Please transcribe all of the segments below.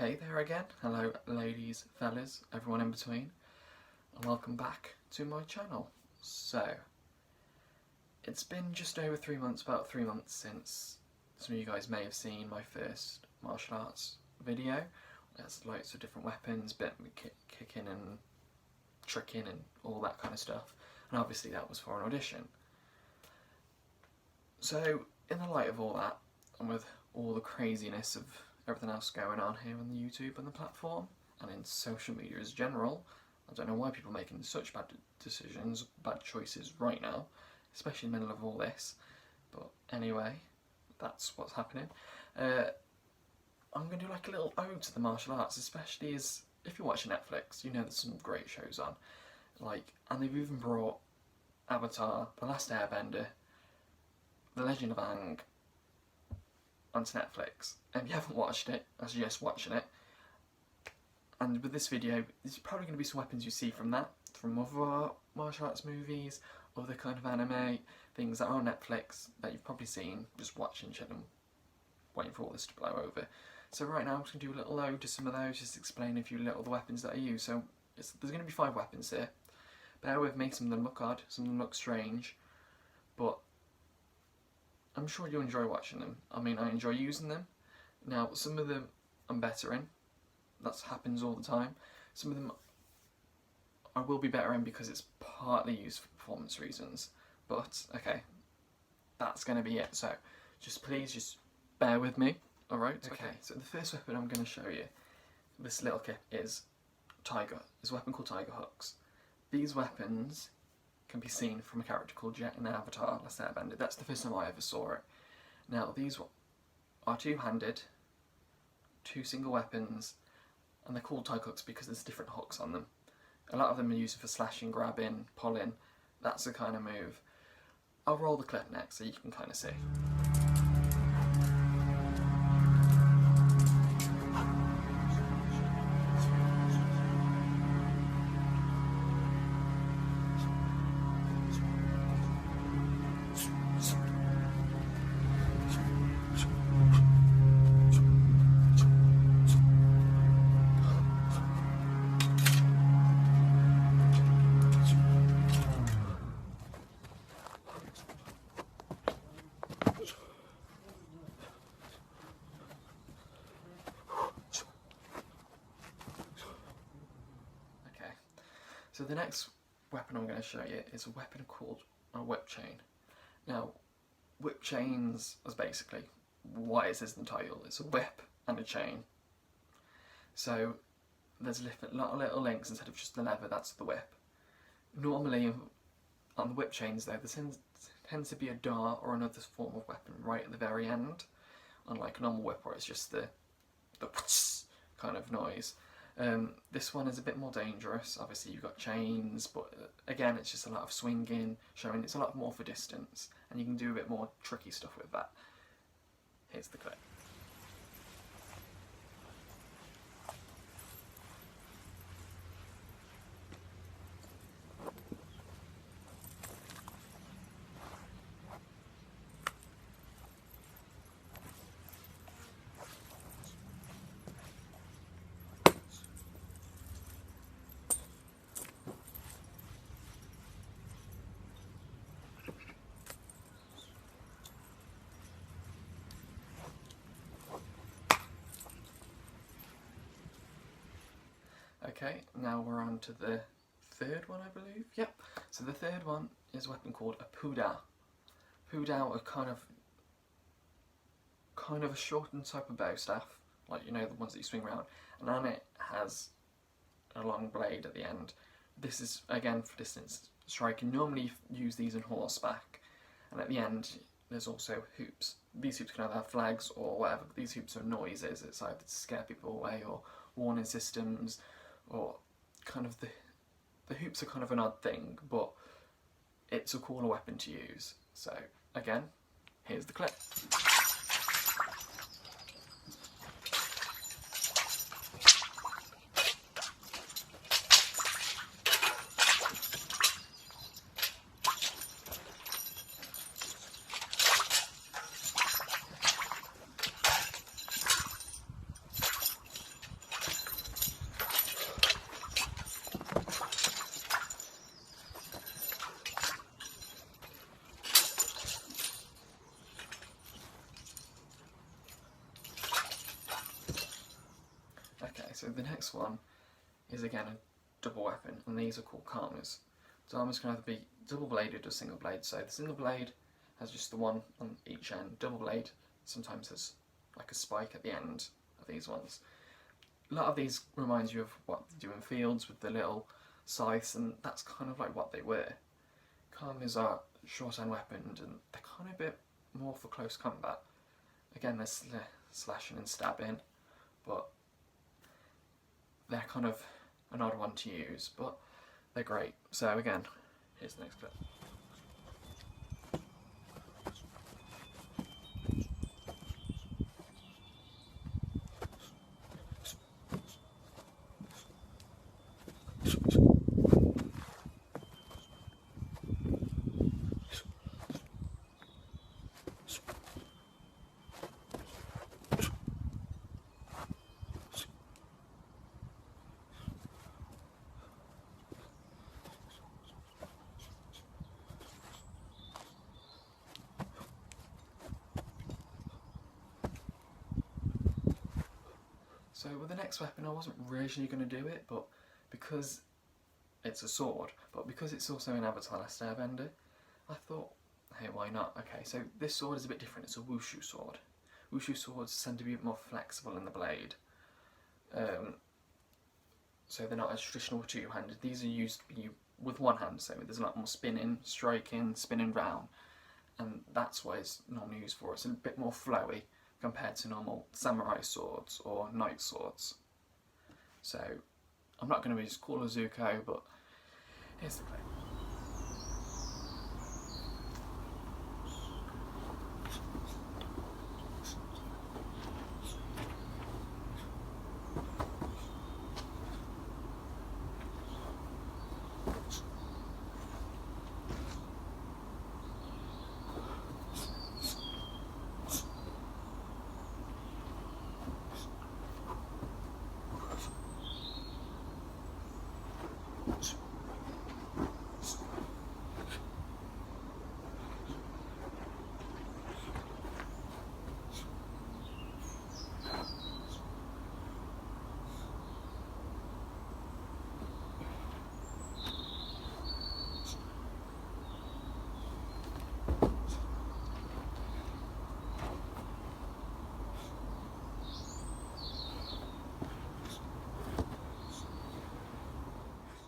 Hey there again, hello ladies, fellas, everyone in between, and welcome back to my channel. So, it's been just over 3 months, about 3 months since some of you guys may have seen my first martial arts video. There's loads of different weapons, bit kicking and tricking and all that kind of stuff, and obviously that was for an audition. So, in the light of all that, and with all the craziness of everything else going on here on the YouTube and the platform, and in social media as general, I don't know why people are making such bad decisions, bad choices right now, especially in the middle of all this, but anyway, that's what's happening. I'm going to do like a little ode to the martial arts, especially as, if you're watching Netflix, you know there's some great shows on, and they've even brought Avatar, The Last Airbender, The Legend of Aang onto Netflix. And if you haven't watched it, I suggest watching it. And with this video, there's probably going to be some weapons you see from that, from other martial arts movies, other kind of anime, things that are on Netflix that you've probably seen, just watching shit and waiting for all this to blow over. So right now I'm just going to do a little ode to some of those, just explain a few little the weapons that I use. So there's going to be 5 weapons here. Bear with me, some of them look odd, some of them look strange, but I'm sure you'll enjoy watching them. I mean, I enjoy using them. Now, some of them I'm better in. That happens all the time. Some of them I will be better in because it's partly used for performance reasons. But, okay, that's going to be it. So, please just bear with me. Alright? Okay, so the first weapon I'm going to show you, this little kit, is Tiger. It's a weapon called Tiger Hooks. These weapons can be seen from a character called Jet in Avatar, Last Airbender. That's the first time I ever saw it. Now, these are two-handed, 2 single weapons, and they're called Tiger Hooks because there's different hooks on them. A lot of them are used for slashing, grabbing, pulling. That's the kind of move. I'll roll the clip next so you can kind of see. So the next weapon I'm going to show you is a weapon called a whip chain. Now, whip chains is basically what it says in the title. It's a whip and a chain. So there's a lot of little links instead of just the lever, that's the whip. Normally on the whip chains though, there tends to be a dart or another form of weapon right at the very end, unlike a normal whip where it's just the kind of noise. This one is a bit more dangerous. Obviously you've got chains, but again it's just a lot of swinging, showing it's a lot more for distance, and you can do a bit more tricky stuff with that. Here's the clip. Okay, now we're on to the third one, I believe. Yep. So the third one is a weapon called a pudao. Pudao are kind of a shortened type of bow staff, like the ones that you swing around, and on it has a long blade at the end. This is again for distance striking. Normally you use these in horseback, and at the end there's also hoops. These hoops can either have flags or whatever, but these hoops are noises. It's either to scare people away or warning systems, or kind of the hoops are kind of an odd thing, but it's a cooler weapon to use. So again, here's the clip. so the next one is again a double weapon, and these are called karmas. So karmas can either be double bladed or single blade. So the single blade has just the one on each end. Double blade sometimes has like a spike at the end of these ones. A lot of these reminds you of what they do in fields with the little scythes, and that's kind of like what they were. Karmas are short-hand weaponed, and they're kind of a bit more for close combat. Again, they're slashing and stabbing, but they're kind of an odd one to use, but they're great. So again, here's the next clip. So with the next weapon, I wasn't originally going to do it, but because it's a sword, but because it's also an Avatar Last Airbender, I thought, hey, why not? Okay, so this sword is a bit different. It's a wushu sword. Wushu swords tend to be a bit more flexible in the blade, so they're not as traditional two-handed. These are used with one hand, so there's a lot more spinning, striking, spinning round, and that's what it's normally used for. It's a bit more flowy compared to normal samurai swords or knight swords. So I'm not going to be as cool as Zuko, but here's the clip.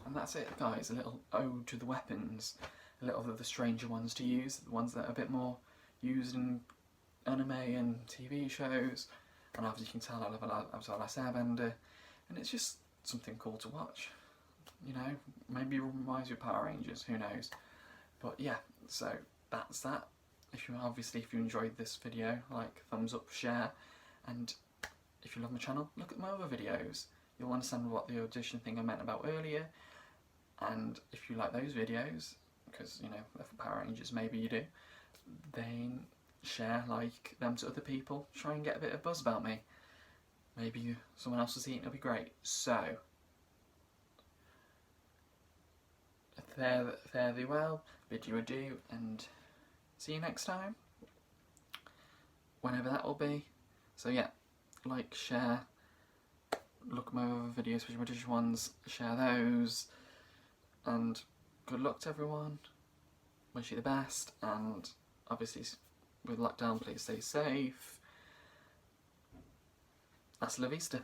And that's it, guys, a little ode to the weapons, a little of the stranger ones to use, the ones that are a bit more used in anime and TV shows, and as you can tell I love Avatar Last Airbender, and it's just something cool to watch, you know, maybe it reminds you of Power Rangers, who knows, but yeah, so that's that. If you enjoyed this video, like, thumbs up, share, and if you love my channel, look at my other videos. You'll understand what the audition thing I meant about earlier, and if you like those videos, because, you know, they're for Power Rangers, maybe you do, then share, like, them to other people, try and get a bit of buzz about me. Maybe someone else will see it and it'll be great. So, fare thee well, bid you adieu, and see you next time, whenever that will be. So yeah, like, share, look at my other videos, especially my digital ones, share those, and good luck to everyone, wish you the best, and obviously with lockdown, please stay safe. Hasta la vista.